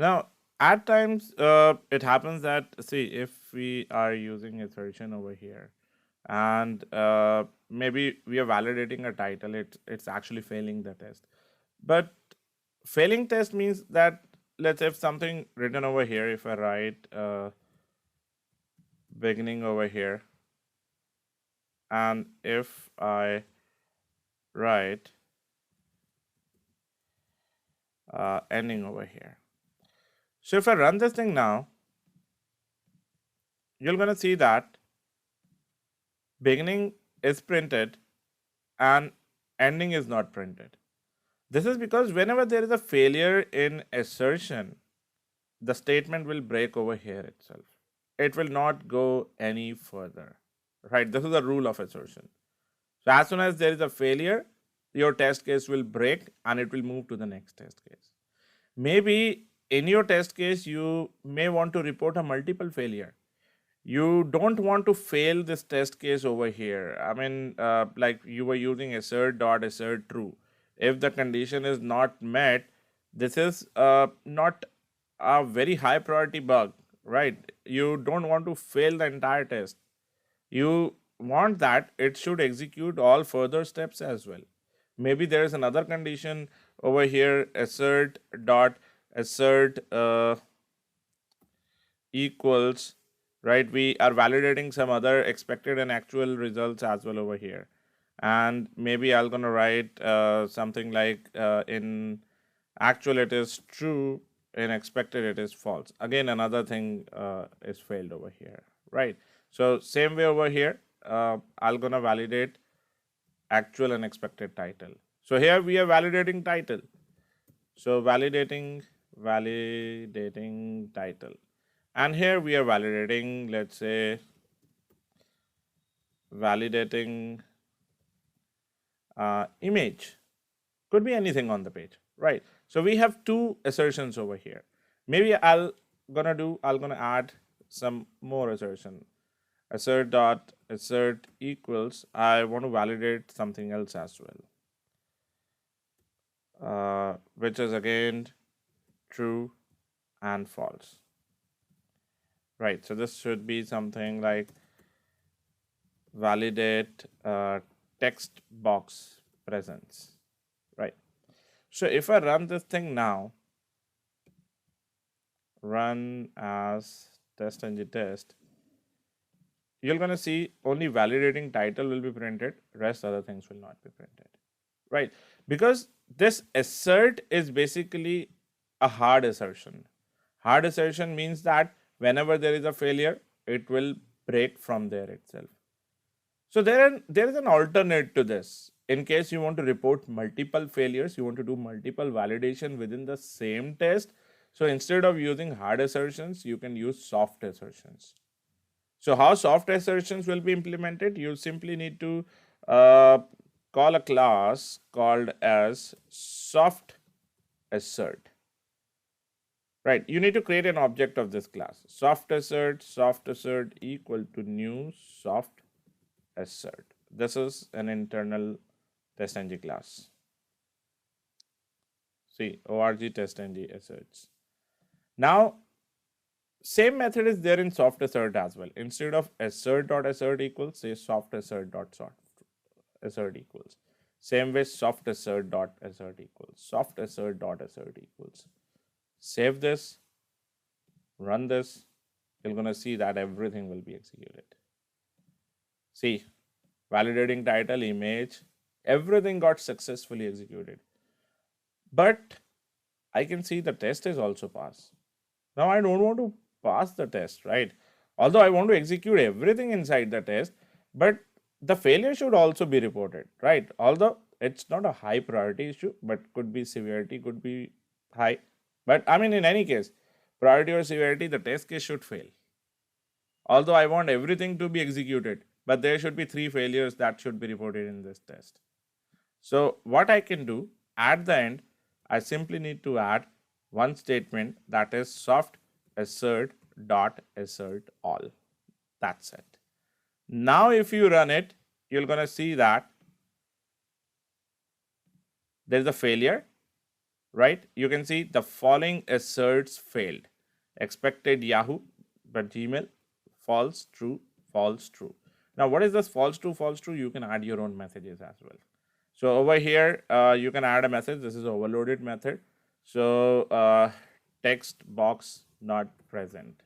Now, at times, it happens that, see, if we are using assertion over here, and maybe we are validating a title, it's actually failing the test. But failing test means that, let's say if something written over here, if I write beginning over here, and if I write ending over here. So if I run this thing now, you're going to see that beginning is printed and ending is not printed. This is because whenever there is a failure in assertion, the statement will break over here itself. It will not go any further, right? This is the rule of assertion. So as soon as there is a failure, your test case will break and it will move to the next test case. Maybe in your test case, you may want to report a multiple failure. You don't want to fail this test case over here. I mean, like you were using assert true. If the condition is not met, this is not a very high priority bug, right? You don't want to fail the entire test. You want that it should execute all further steps as well. Maybe there is another condition over here, assert equals, right? We are validating some other expected and actual results as well over here. And maybe I'm going to write something like in actual it is true, in expected it is false. Again, another thing is failed over here, right? So same way over here, I'm going to validate actual and expected title. So here we are validating title. So validating title. And here we are validating, let's say, validating image. Could be anything on the page, right? So we have two assertions over here. Maybe I'm gonna add some more assertion. Assert equals, I want to validate something else as well, which is again true and false. Right, so this should be something like validate text box presence, right? So if I run this thing now, run as test-ng test, you're going to see only validating title will be printed, rest other things will not be printed, right? Because this assert is basically a hard assertion. Hard assertion means that whenever there is a failure, it will break from there itself. So there is an alternate to this. In case you want to report multiple failures, you want to do multiple validation within the same test. So instead of using hard assertions, you can use soft assertions. So how soft assertions will be implemented? You simply need to call a class called as soft assert. Right, you need to create an object of this class. Soft assert equal to new soft assert. This is an internal test-ng class. See, org test-ng asserts. Now, same method is there in soft assert as well. Instead of assert equals, say soft assert equals. Same way soft assert equals. Save this, run this, you're going to see that everything will be executed. See, validating title, image, everything got successfully executed. But I can see the test is also passed. Now I don't want to pass the test, right? Although I want to execute everything inside the test, but the failure should also be reported, right? Although it's not a high priority issue, but could be severity, could be high. But I mean, in any case, priority or severity, the test case should fail. Although I want everything to be executed, but there should be 3 failures that should be reported in this test. So what I can do at the end, I simply need to add one statement, that is soft assert dot assert all. That's it. Now if you run it, you're going to see that there is a failure right? You can see the following asserts failed. Expected Yahoo, but Gmail, false, true, false, true. Now, what is this false, true, false, true? You can add your own messages as well. So over here, you can add a message. This is overloaded method. So text box not present,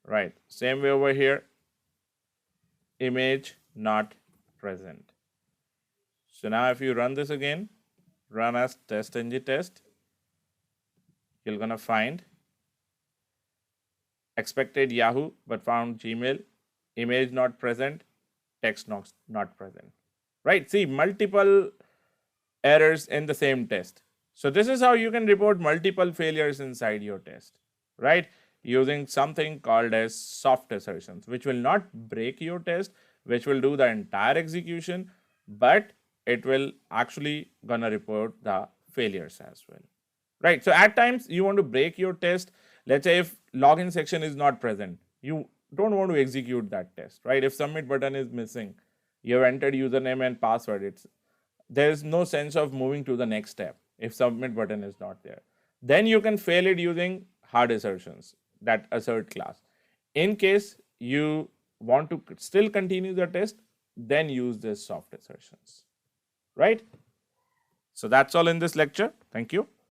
right? Same way over here, image not present. So now if you run this again, run as test-ng test, you're gonna find expected Yahoo but found Gmail, image not present, text not present, right? See, multiple errors in the same test. So this is how you can report multiple failures inside your test, right? Using something called as soft assertions, which will not break your test, which will do the entire execution, but it will actually gonna report the failures as well, right? So at times you want to break your test. Let's say if login section is not present, you don't want to execute that test, right? If submit button is missing, you have entered username and password, there's no sense of moving to the next step if submit button is not there. Then you can fail it using hard assertions, that assert class. In case you want to still continue the test, then use this soft assertions, right? So that's all in this lecture. Thank you.